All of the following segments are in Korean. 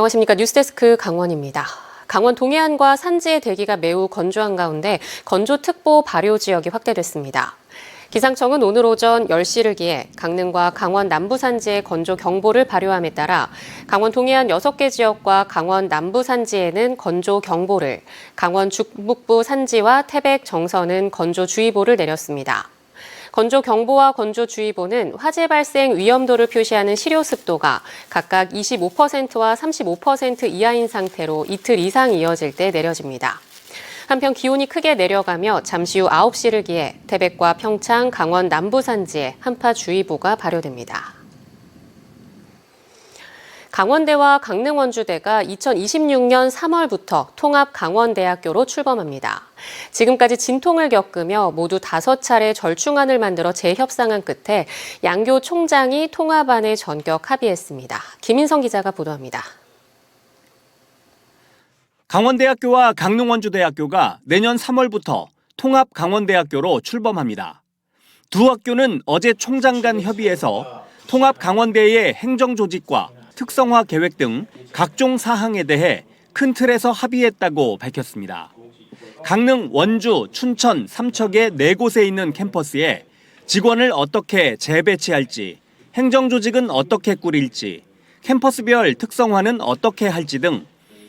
안녕하십니까. 뉴스데스크 강원입니다. 강원 동해안과 산지의 대기가 매우 건조한 가운데 건조특보 발효 지역이 확대됐습니다. 기상청은 오늘 오전 10시를 기해 강릉과 강원 남부 산지에 건조 경보를 발효함에 따라 강원 동해안 6개 지역과 강원 남부 산지에는 건조 경보를, 강원 중북부 산지와 태백 정선은 건조주의보를 내렸습니다. 건조경보와 건조주의보는 화재 발생 위험도를 표시하는 시료 습도가 각각 25%와 35% 이하인 상태로 이틀 이상 이어질 때 내려집니다. 한편 기온이 크게 내려가며 잠시 후 9시를 기해 태백과 평창, 강원 남부 산지에 한파주의보가 발효됩니다. 강원대와 강릉 원주대가 2026년 3월부터 통합강원대학교로 출범합니다. 지금까지 진통을 겪으며 모두 5차례 절충안을 만들어 재협상한 끝에 양교 총장이 통합안에 전격 합의했습니다. 김인성 기자가 보도합니다. 강원대학교와 강릉원주대학교가 내년 3월부터 통합강원대학교로 출범합니다. 두 학교는 어제 총장 간 협의에서 통합강원대의 행정조직과 특성화 계획 등 각종 사항에 대해 큰 틀에서 합의했다고 밝혔습니다. 강릉, 원주, 춘천, 삼척의 4곳에 있는 캠퍼스에 직원을 어떻게 재배치할지, 행정조직은 어떻게 꾸릴지, 캠퍼스별 특성화는 어떻게 할지 등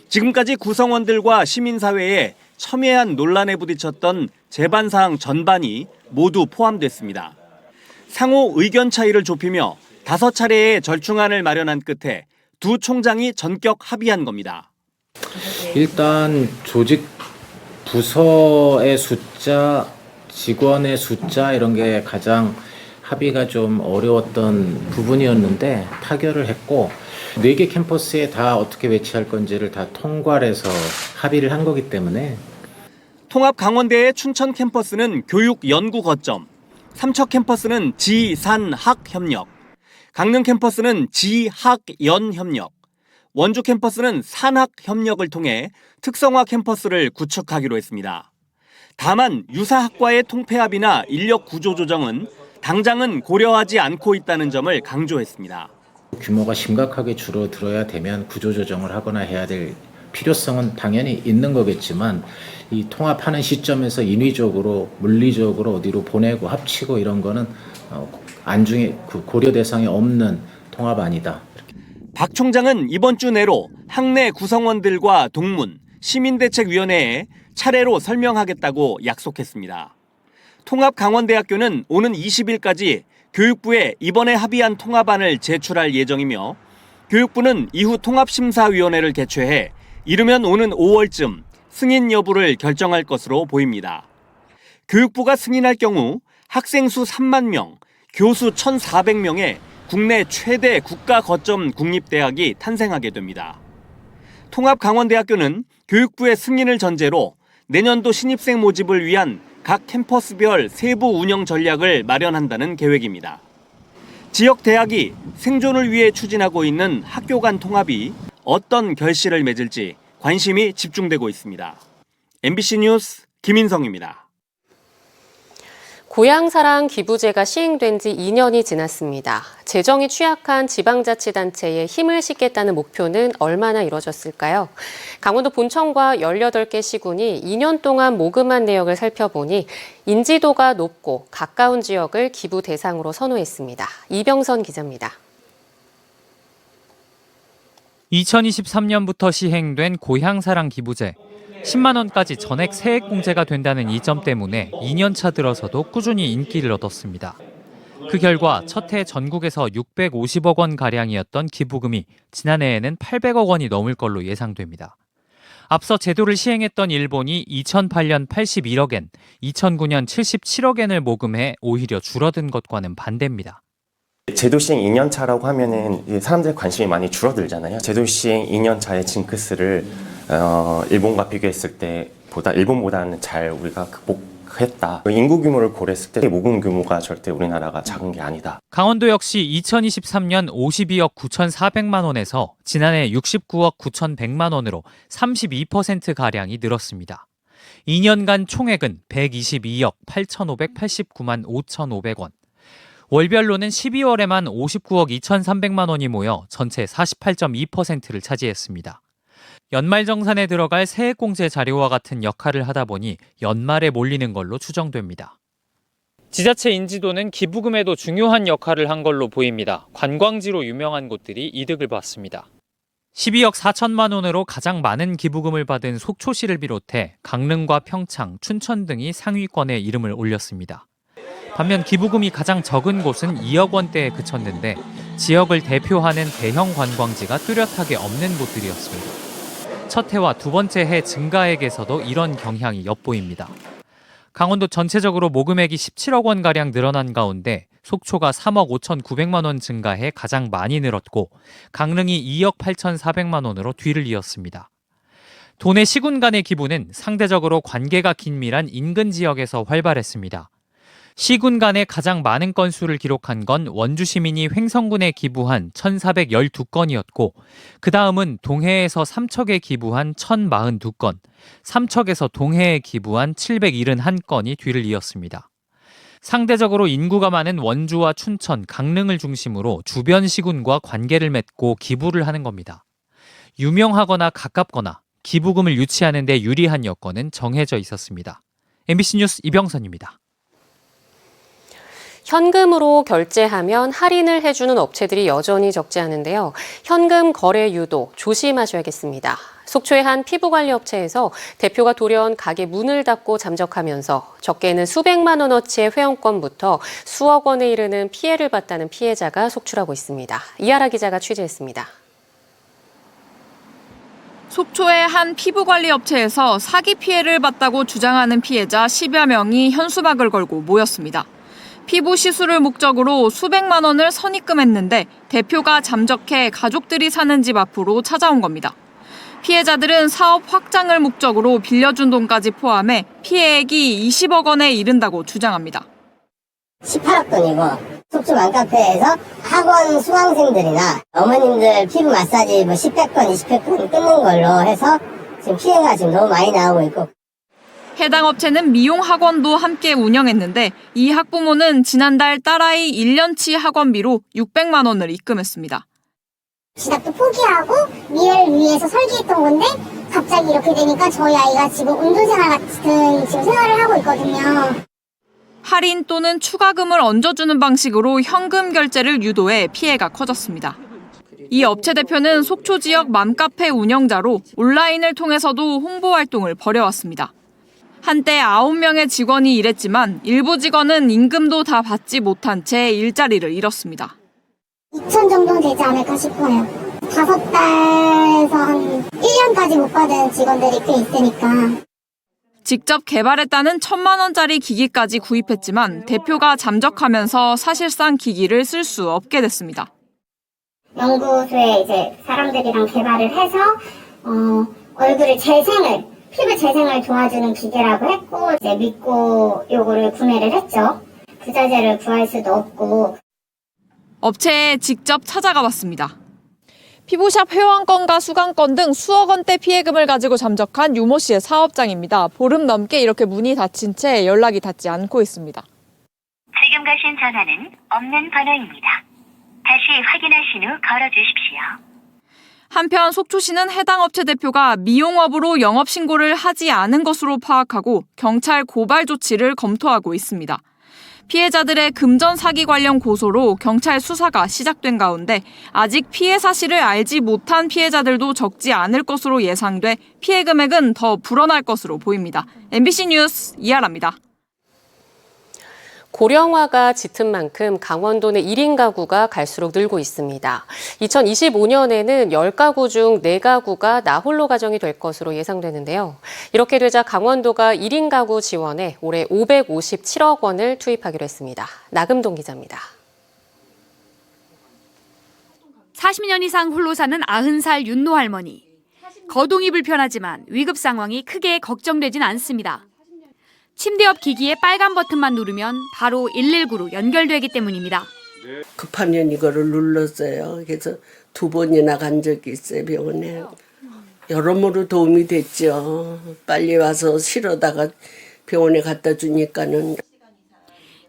지금까지 구성원들과 시민사회에 첨예한 논란에 부딪혔던 제반사항 전반이 모두 포함됐습니다. 상호 의견 차이를 좁히며 5차례의 절충안을 마련한 끝에 두 총장이 전격 합의한 겁니다. 일단 조직 부서의 숫자, 직원의 숫자 이런 게 가장 합의가 좀 어려웠던 부분이었는데 타결을 했고 4개 캠퍼스에 다 어떻게 배치할 건지를 다 통과를 해서 합의를 한 거기 때문에 통합강원대의 춘천 캠퍼스는 교육 연구 거점, 삼척 캠퍼스는 지산학 협력, 강릉 캠퍼스는 지학연 협력, 원주 캠퍼스는 산학 협력을 통해 특성화 캠퍼스를 구축하기로 했습니다. 다만 유사학과의 통폐합이나 인력 구조 조정은 당장은 고려하지 않고 있다는 점을 강조했습니다. 규모가 심각하게 줄어들어야 되면 구조조정을 하거나 해야 될 필요성은 당연히 있는 거겠지만 이 통합하는 시점에서 인위적으로 물리적으로 어디로 보내고 합치고 이런 거는 안중에 고려 대상이 없는 통합안이다. 박 총장은 이번 주 내로 학내 구성원들과 동문, 시민대책위원회에 차례로 설명하겠다고 약속했습니다. 통합강원대학교는 오는 20일까지 교육부에 이번에 합의한 통합안을 제출할 예정이며 교육부는 이후 통합심사위원회를 개최해 이르면 오는 5월쯤 승인 여부를 결정할 것으로 보입니다. 교육부가 승인할 경우 학생 수 3만 명, 교수 1,400명의 국내 최대 국가 거점 국립대학이 탄생하게 됩니다. 통합강원대학교는 교육부의 승인을 전제로 내년도 신입생 모집을 위한 각 캠퍼스별 세부 운영 전략을 마련한다는 계획입니다. 지역 대학이 생존을 위해 추진하고 있는 학교 간 통합이 어떤 결실을 맺을지 관심이 집중되고 있습니다. MBC 뉴스 김인성입니다. 고향사랑 기부제가 시행된 지 2년이 지났습니다. 재정이 취약한 지방자치단체에 힘을 싣겠다는 목표는 얼마나 이뤄졌을까요? 강원도 본청과 18개 시군이 2년 동안 모금한 내역을 살펴보니 인지도가 높고 가까운 지역을 기부 대상으로 선호했습니다. 이병선 기자입니다. 2023년부터 시행된 고향사랑 기부제. 10만 원까지 전액 세액 공제가 된다는 이점 때문에 2년차 들어서도 꾸준히 인기를 얻었습니다. 그 결과 첫 해 전국에서 650억 원가량이었던 기부금이 지난해에는 800억 원이 넘을 걸로 예상됩니다. 앞서 제도를 시행했던 일본이 2008년 81억엔, 2009년 77억엔을 모금해 오히려 줄어든 것과는 반대입니다. 제도 시행 2년 차라고 하면은 사람들의 관심이 많이 줄어들잖아요. 제도 시행 2년 차의 징크스를 일본과 비교했을 때보다 일본보다는 잘 우리가 극복했다. 인구 규모를 고려했을 때 모금 규모가 절대 우리나라가 작은 게 아니다. 강원도 역시 2023년 52억 9,400만 원에서 지난해 69억 9,100만 원으로 32%가량이 늘었습니다. 2년간 총액은 122억 8,589만 5,500원. 월별로는 12월에만 59억 2,300만 원이 모여 전체 48.2%를 차지했습니다. 연말정산에 들어갈 세액공제 자료와 같은 역할을 하다 보니 연말에 몰리는 걸로 추정됩니다. 지자체 인지도는 기부금에도 중요한 역할을 한 걸로 보입니다. 관광지로 유명한 곳들이 이득을 봤습니다. 12억 4천만 원으로 가장 많은 기부금을 받은 속초시를 비롯해 강릉과 평창, 춘천 등이 상위권에 이름을 올렸습니다. 반면 기부금이 가장 적은 곳은 2억 원대에 그쳤는데 지역을 대표하는 대형 관광지가 뚜렷하게 없는 곳들이었습니다. 첫 해와 두 번째 해 증가액에서도 이런 경향이 엿보입니다. 강원도 전체적으로 모금액이 17억 원가량 늘어난 가운데 속초가 3억 5,900만 원 증가해 가장 많이 늘었고 강릉이 2억 8,400만 원으로 뒤를 이었습니다. 도내 시군 간의 기부는 상대적으로 관계가 긴밀한 인근 지역에서 활발했습니다. 시군 간에 가장 많은 건수를 기록한 건 원주 시민이 횡성군에 기부한 1,412건이었고 그 다음은 동해에서 삼척에 기부한 1,042건, 삼척에서 동해에 기부한 771건이 뒤를 이었습니다. 상대적으로 인구가 많은 원주와 춘천, 강릉을 중심으로 주변 시군과 관계를 맺고 기부를 하는 겁니다. 유명하거나 가깝거나 기부금을 유치하는 데 유리한 여건은 정해져 있었습니다. MBC 뉴스 이병선입니다. 현금으로 결제하면 할인을 해주는 업체들이 여전히 적지 않은데요. 현금 거래 유도 조심하셔야겠습니다. 속초의 한 피부관리 업체에서 대표가 돌연 가게 문을 닫고 잠적하면서 적게는 수백만 원어치의 회원권부터 수억 원에 이르는 피해를 봤다는 피해자가 속출하고 있습니다. 이하라 기자가 취재했습니다. 속초의 한 피부관리 업체에서 사기 피해를 봤다고 주장하는 피해자 10여 명이 현수막을 걸고 모였습니다. 피부 시술을 목적으로 수백만 원을 선입금했는데 대표가 잠적해 가족들이 사는 집 앞으로 찾아온 겁니다. 피해자들은 사업 확장을 목적으로 빌려준 돈까지 포함해 피해액이 20억 원에 이른다고 주장합니다. 18억 돈이고 속초 맘카페에서 학원 수강생들이나 어머님들 피부 마사지 10회권, 20회권 끊는 걸로 해서 지금 피해가 지금 너무 많이 나오고 있고. 해당 업체는 미용 학원도 함께 운영했는데 이 학부모는 지난달 딸아이 1년치 학원비로 600만 원을 입금했습니다. 시작도 포기하고 미래를 위해서 설계했던 건데 갑자기 이렇게 되니까 저희 아이가 지금 운동생활 같은 지금 생활을 하고 있거든요. 할인 또는 추가금을 얹어주는 방식으로 현금 결제를 유도해 피해가 커졌습니다. 이 업체 대표는 속초 지역 맘카페 운영자로 온라인을 통해서도 홍보 활동을 벌여왔습니다. 한때 9명의 직원이 일했지만 일부 직원은 임금도 다 받지 못한 채 일자리를 잃었습니다. 2천 정도 되지 않을까 싶어요. 5달에서 한 1년까지 못 받은 직원들이 꽤 있으니까. 직접 개발했다는 1,000만 원짜리 기기까지 구입했지만 대표가 잠적하면서 사실상 기기를 쓸 수 없게 됐습니다. 연구소에 이제 사람들이랑 개발을 해서 얼굴을 피부 재생을 도와주는 기계라고 했고 이제 믿고 요거를 구매를 했죠. 부자재를 구할 수도 없고. 업체에 직접 찾아가 봤습니다. 피부샵 회원권과 수강권 등 수억 원대 피해금을 가지고 잠적한 유모 씨의 사업장입니다. 보름 넘게 이렇게 문이 닫힌 채 연락이 닿지 않고 있습니다. 지금 가신 전화는 없는 번호입니다. 다시 확인하신 후 걸어주십시오. 한편 속초시는 해당 업체 대표가 미용업으로 영업신고를 하지 않은 것으로 파악하고 경찰 고발 조치를 검토하고 있습니다. 피해자들의 금전 사기 관련 고소로 경찰 수사가 시작된 가운데 아직 피해 사실을 알지 못한 피해자들도 적지 않을 것으로 예상돼 피해 금액은 더 불어날 것으로 보입니다. MBC 뉴스 이하라입니다. 고령화가 짙은 만큼 강원도 내 1인 가구가 갈수록 늘고 있습니다. 2025년에는 10가구 중 4가구가 나홀로 가정이 될 것으로 예상되는데요. 이렇게 되자 강원도가 1인 가구 지원에 올해 557억 원을 투입하기로 했습니다. 나금동 기자입니다. 40년 이상 홀로 사는 90살 윤노 할머니. 거동이 불편하지만 위급 상황이 크게 걱정되진 않습니다. 침대 옆 기기에 빨간 버튼만 누르면 바로 119로 연결되기 때문입니다. 급하면 이거를 눌렀어요. 그래서 2번이나 간 적이 있어요, 병원에. 여러모로 도움이 됐죠. 빨리 와서 실어다가 병원에 갖다 주니까는.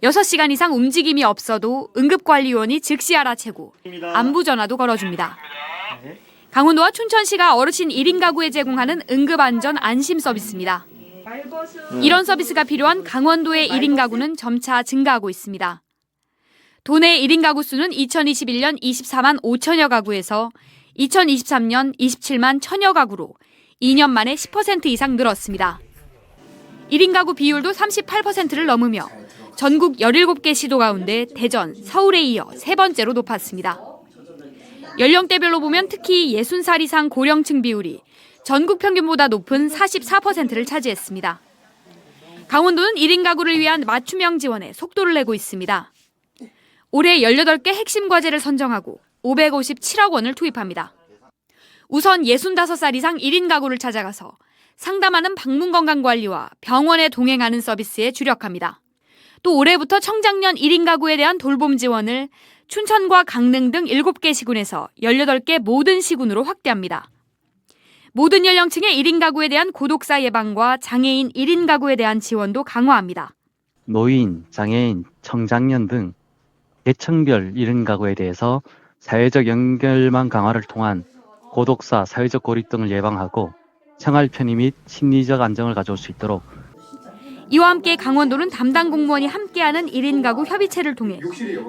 6시간 이상 움직임이 없어도 응급관리원이 즉시 알아채고 안부 전화도 걸어줍니다. 강원도와 춘천시가 어르신 1인 가구에 제공하는 응급안전 안심 서비스입니다. 이런 서비스가 필요한 강원도의 1인 가구는 점차 증가하고 있습니다. 도내 1인 가구 수는 2021년 24만 5천여 가구에서 2023년 27만 1천여 가구로 2년 만에 10% 이상 늘었습니다. 1인 가구 비율도 38%를 넘으며 전국 17개 시도 가운데 대전, 서울에 이어 세 번째로 높았습니다. 연령대별로 보면 특히 60살 이상 고령층 비율이 전국 평균보다 높은 44%를 차지했습니다. 강원도는 1인 가구를 위한 맞춤형 지원에 속도를 내고 있습니다. 올해 18개 핵심 과제를 선정하고 557억 원을 투입합니다. 우선 65살 이상 1인 가구를 찾아가서 상담하는 방문 건강관리와 병원에 동행하는 서비스에 주력합니다. 또 올해부터 청장년 1인 가구에 대한 돌봄 지원을 춘천과 강릉 등 7개 시군에서 18개 모든 시군으로 확대합니다. 모든 연령층의 1인 가구에 대한 고독사 예방과 장애인 1인 가구에 대한 지원도 강화합니다. 노인, 장애인, 청장년 등 계층별 1인 가구에 대해서 사회적 연결망 강화를 통한 고독사, 사회적 고립 등을 예방하고 생활 편의 및 심리적 안정을 가져올 수 있도록 이와 함께 강원도는 담당 공무원이 함께하는 1인 가구 협의체를 통해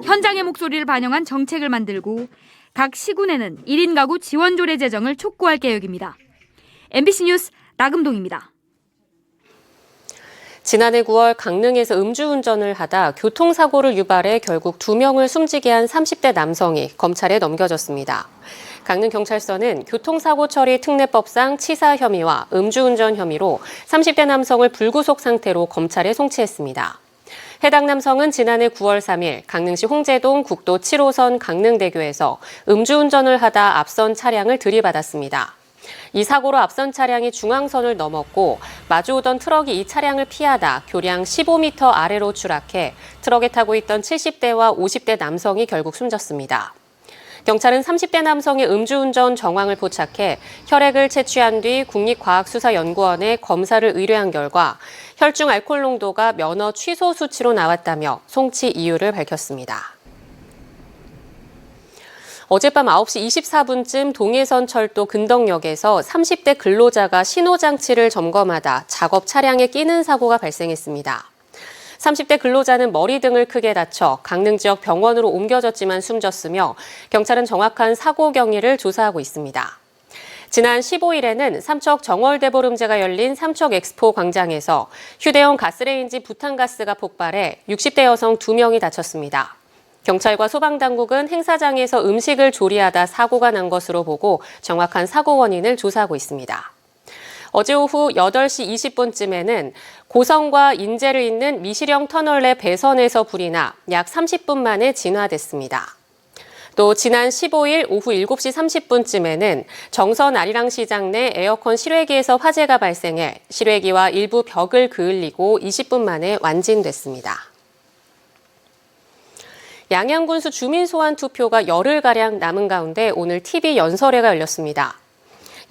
현장의 목소리를 반영한 정책을 만들고 각 시군에는 1인 가구 지원 조례 제정을 촉구할 계획입니다. MBC 뉴스 나금동입니다. 지난해 9월 강릉에서 음주운전을 하다 교통사고를 유발해 결국 2명을 숨지게 한 30대 남성이 검찰에 넘겨졌습니다. 강릉경찰서는 교통사고 처리 특례법상 치사 혐의와 음주운전 혐의로 30대 남성을 불구속 상태로 검찰에 송치했습니다. 해당 남성은 지난해 9월 3일 강릉시 홍제동 국도 7호선 강릉대교에서 음주운전을 하다 앞선 차량을 들이받았습니다. 이 사고로 앞선 차량이 중앙선을 넘었고 마주오던 트럭이 이 차량을 피하다 교량 15m 아래로 추락해 트럭에 타고 있던 70대와 50대 남성이 결국 숨졌습니다. 경찰은 30대 남성의 음주운전 정황을 포착해 혈액을 채취한 뒤 국립과학수사연구원에 검사를 의뢰한 결과 혈중 알코올 농도가 면허 취소 수치로 나왔다며 송치 이유를 밝혔습니다. 어젯밤 9시 24분쯤 동해선 철도 근덕역에서 30대 근로자가 신호장치를 점검하다 작업 차량에 끼는 사고가 발생했습니다. 30대 근로자는 머리 등을 크게 다쳐 강릉 지역 병원으로 옮겨졌지만 숨졌으며 경찰은 정확한 사고 경위를 조사하고 있습니다. 지난 15일에는 삼척 정월대보름제가 열린 삼척 엑스포 광장에서 휴대용 가스레인지 부탄가스가 폭발해 60대 여성 2명이 다쳤습니다. 경찰과 소방당국은 행사장에서 음식을 조리하다 사고가 난 것으로 보고 정확한 사고 원인을 조사하고 있습니다. 어제 오후 8시 20분쯤에는 고성과 인제를 잇는 미시령 터널 내 배선에서 불이 나 약 30분 만에 진화됐습니다. 또 지난 15일 오후 7시 30분쯤에는 정선 아리랑시장 내 에어컨 실외기에서 화재가 발생해 실외기와 일부 벽을 그을리고 20분 만에 완진됐습니다. 양양군수 주민소환 투표가 열흘가량 남은 가운데 오늘 TV 연설회가 열렸습니다.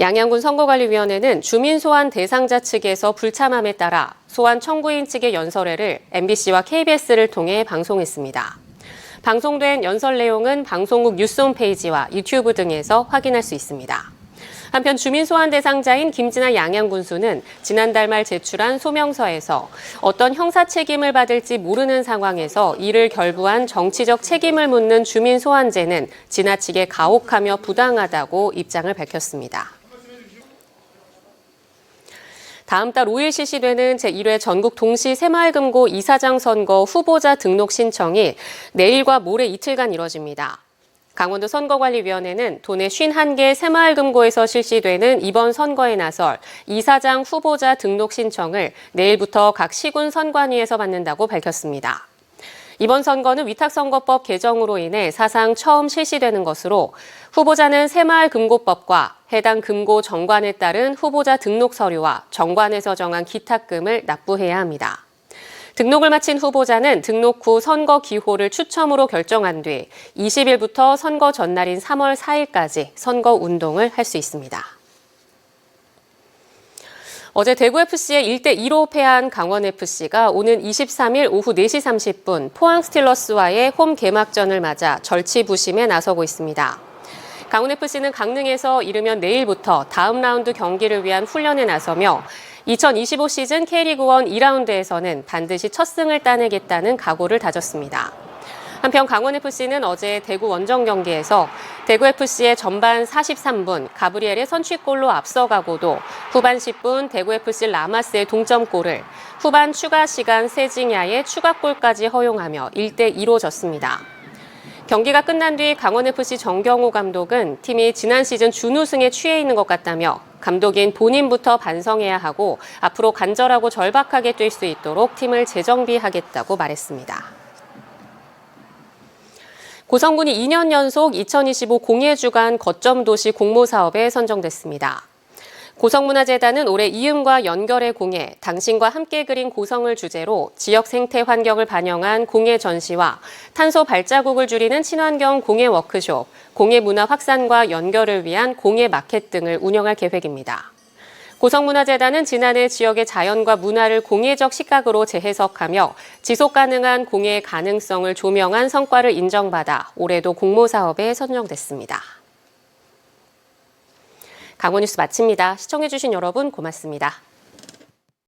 양양군 선거관리위원회는 주민소환 대상자 측에서 불참함에 따라 소환 청구인 측의 연설회를 MBC와 KBS를 통해 방송했습니다. 방송된 연설 내용은 방송국 뉴스 홈페이지와 유튜브 등에서 확인할 수 있습니다. 한편 주민소환 대상자인 김진아 양양군수는 지난달 말 제출한 소명서에서 어떤 형사 책임을 받을지 모르는 상황에서 이를 결부한 정치적 책임을 묻는 주민소환제는 지나치게 가혹하며 부당하다고 입장을 밝혔습니다. 다음 달 5일 실시되는 제1회 전국 동시 새마을금고 이사장 선거 후보자 등록 신청이 내일과 모레 이틀간 이뤄집니다. 강원도 선거관리위원회는 도내 51개 새마을금고에서 실시되는 이번 선거에 나설 이사장 후보자 등록 신청을 내일부터 각 시군 선관위에서 받는다고 밝혔습니다. 이번 선거는 위탁선거법 개정으로 인해 사상 처음 실시되는 것으로 후보자는 새마을금고법과 해당 금고 정관에 따른 후보자 등록 서류와 정관에서 정한 기탁금을 납부해야 합니다. 등록을 마친 후보자는 등록 후 선거 기호를 추첨으로 결정한 뒤 20일부터 선거 전날인 3월 4일까지 선거 운동을 할 수 있습니다. 어제 대구FC에 1대2로 패한 강원FC가 오는 23일 오후 4시 30분 포항 스틸러스와의 홈 개막전을 맞아 절치부심에 나서고 있습니다. 강원FC는 강릉에서 이르면 내일부터 다음 라운드 경기를 위한 훈련에 나서며 2025 시즌 K리그1 2라운드에서는 반드시 첫 승을 따내겠다는 각오를 다졌습니다. 한편 강원FC는 어제 대구 원정 경기에서 대구FC의 전반 43분 가브리엘의 선취골로 앞서가고도 후반 10분 대구FC 라마스의 동점골을 후반 추가 시간 세징야의 추가골까지 허용하며 1대2로 졌습니다. 경기가 끝난 뒤 강원FC 정경호 감독은 팀이 지난 시즌 준우승에 취해 있는 것 같다며 감독인 본인부터 반성해야 하고 앞으로 간절하고 절박하게 뛸 수 있도록 팀을 재정비하겠다고 말했습니다. 고성군이 2년 연속 2025 공예주간 거점도시 공모사업에 선정됐습니다. 고성문화재단은 올해 이음과 연결의 공예, 당신과 함께 그린 고성을 주제로 지역 생태 환경을 반영한 공예 전시와 탄소 발자국을 줄이는 친환경 공예 워크숍, 공예 문화 확산과 연결을 위한 공예 마켓 등을 운영할 계획입니다. 고성문화재단은 지난해 지역의 자연과 문화를 공예적 시각으로 재해석하며 지속 가능한 공예의 가능성을 조명한 성과를 인정받아 올해도 공모사업에 선정됐습니다. 강원뉴스 마칩니다. 시청해주신 여러분 고맙습니다.